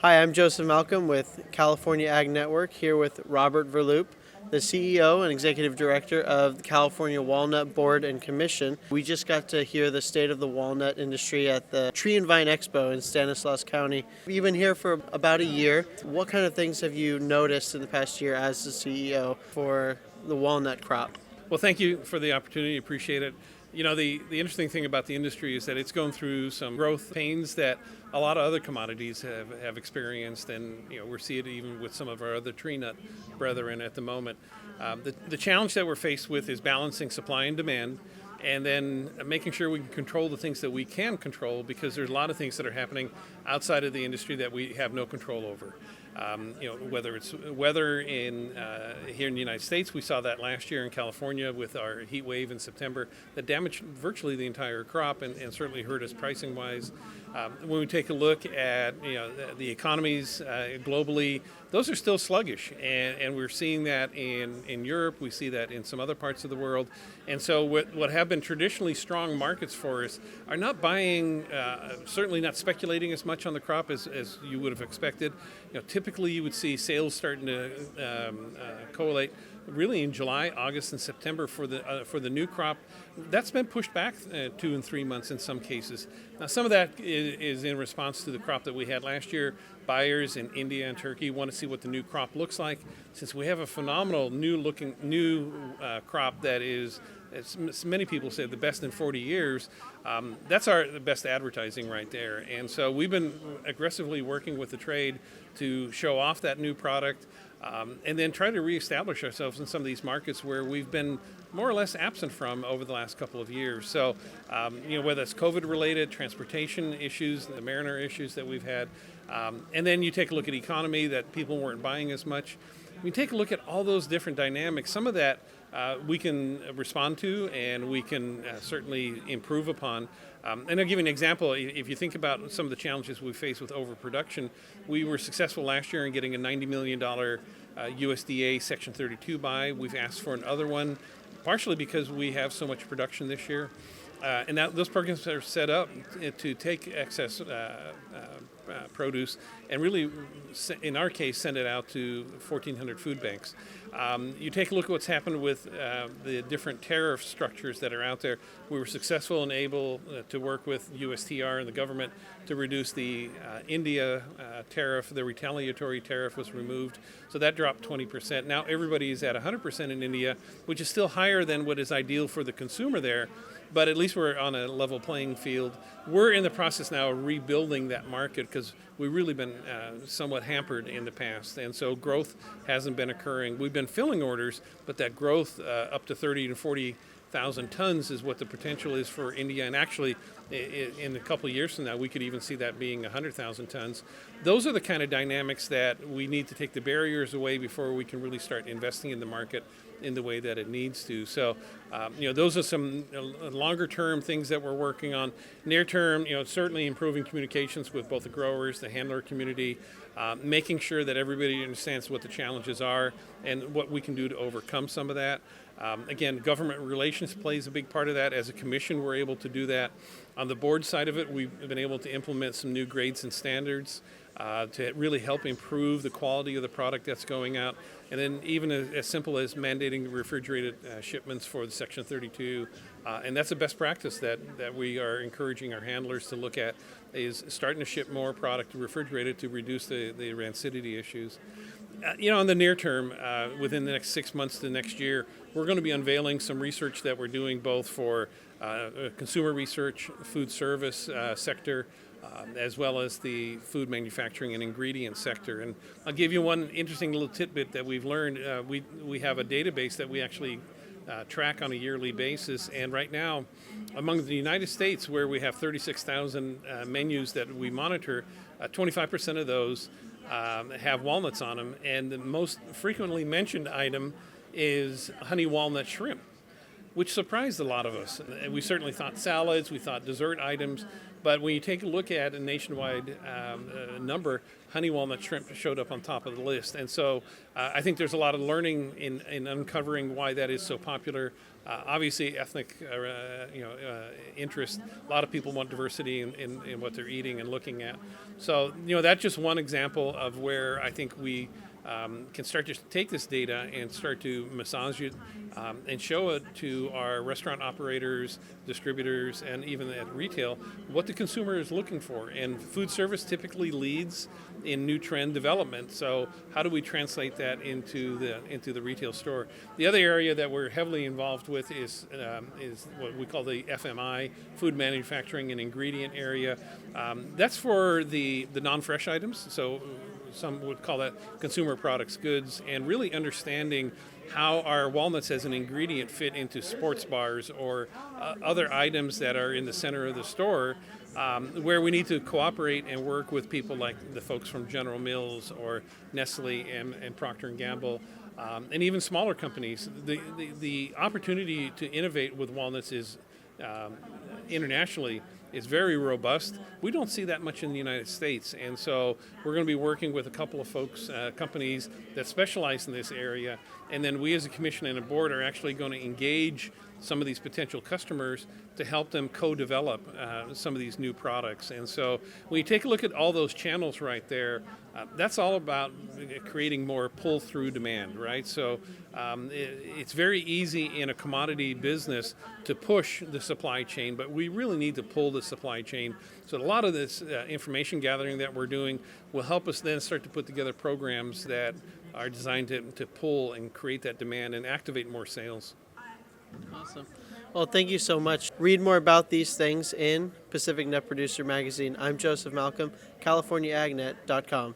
Hi, I'm Joseph Malcolm with California Ag Network, here with Robert Verloop, the CEO and Executive Director of the California Walnut Board and Commission. We just got to hear the state of the walnut industry at the Tree Vine Expo in Stanislaus County. You've been here for about a year. What kind of things have you noticed in the past year as the CEO for the walnut crop? Well, thank you for the opportunity. Appreciate it. You know, the interesting thing about the industry is that it's going through some growth pains that a lot of other commodities have experienced, and we're seeing it even with some of our other tree nut brethren at the moment. The challenge that we're faced with is balancing supply and demand, and then making sure we can control the things that we can control, because there's a lot of things that are happening outside of the industry that we have no control over. Whether it's weather here in the United States, we saw that last year in California with our heat wave in September that damaged virtually the entire crop and certainly hurt us pricing wise. When we take a look at the economies globally, those are still sluggish, and we're seeing that in Europe. We see that in some other parts of the world, and so what have been traditionally strong markets for us are not buying, certainly not speculating as much on the crop as you would have expected. Typically you would see sales starting to collate really in July, August, and September for the new crop. That's been pushed back 2 and 3 months in some cases. Now, some of that is in response to the crop that we had last year. Buyers in India and Turkey want to see what the new crop looks like. Since we have a phenomenal new crop that is, as many people say, the best in 40 years, that's the best advertising right there. And so we've been aggressively working with the trade to show off that new product, and then try to reestablish ourselves in some of these markets where we've been more or less absent from over the last couple of years. So, whether it's COVID-related, transportation issues, the mariner issues that we've had, and then you take a look at economy, that people weren't buying as much. We take a look at all those different dynamics. Some of that we can respond to, and we can certainly improve upon. And I'll give you an example. If you think about some of the challenges we face with overproduction, we were successful last year in getting a $90 million USDA Section 32 buy. We've asked for another one, partially because we have so much production this year. And those programs are set up to take excess produce and really, in our case, send it out to 1,400 food banks. You take a look at what's happened with the different tariff structures that are out there. We were successful and able to work with USTR and the government to reduce the India tariff. The retaliatory tariff was removed, so that dropped 20%. Now everybody is at 100% in India, which is still higher than what is ideal for the consumer there. But at least we're on a level playing field. We're in the process now of rebuilding that market because we've really been somewhat hampered in the past. And so growth hasn't been occurring. We've been filling orders, but that growth up to 30 to 40,000 tons is what the potential is for India. And actually, in a couple of years from now, we could even see that being 100,000 tons. Those are the kind of dynamics that we need to take the barriers away before we can really start investing in the market in the way that it needs to. So, those are some longer-term things that we're working on. Near-term, certainly improving communications with both the growers, the handler community, making sure that everybody understands what the challenges are and what we can do to overcome some of that. Again, government relations plays a big part of that. As a commission, we're able to do that. On the board side of it, we've been able to implement some new grades and standards to really help improve the quality of the product that's going out. And then even as simple as mandating refrigerated shipments for the Section 32. And that's a best practice that we are encouraging our handlers to look at, is starting to ship more product refrigerated to reduce the rancidity issues. In the near term, within the next 6 months to next year, we're going to be unveiling some research that we're doing both for consumer research, food service sector, as well as the food manufacturing and ingredient sector. And I'll give you one interesting little tidbit that we've learned. We have a database that we actually track on a yearly basis, and right now, among the United States, where we have 36,000 menus that we monitor, 25% of those have walnuts on them, and the most frequently mentioned item is honey walnut shrimp, which surprised a lot of us. We certainly thought salads, we thought dessert items, but when you take a look at a nationwide number, honey walnut shrimp showed up on top of the list. And so I think there's a lot of learning in uncovering why that is so popular. Obviously, ethnic interest. A lot of people want diversity in what they're eating and looking at. So, that's just one example of where I think we can start to take this data and start to massage it and show it to our restaurant operators, distributors, and even at retail what the consumer is looking for. And food service typically leads in new trend development. So how do we translate that into the retail store? The other area that we're heavily involved with is what we call the FMI, food manufacturing and ingredient area. That's for the non-fresh items. So some would call that consumer products goods, and really understanding how our walnuts as an ingredient fit into sports bars or other items that are in the center of the store, where we need to cooperate and work with people like the folks from General Mills or Nestle and Procter & Gamble, and even smaller companies. The opportunity to innovate with walnuts is internationally is very robust. We don't see that much in the United States, and so we're going to be working with a couple of folks, companies that specialize in this area, and then we as a commission and a board are actually going to engage some of these potential customers to help them co-develop some of these new products. And so when you take a look at all those channels right there, that's all about creating more pull-through demand, right? So it's very easy in a commodity business to push the supply chain, but we really need to pull the supply chain. So a lot of this information gathering that we're doing will help us then start to put together programs that are designed to pull and create that demand and activate more sales. Awesome. Well, thank you so much. Read more about these things in Pacific Nut Producer Magazine. I'm Joseph Malcolm, CaliforniaAgNet.com.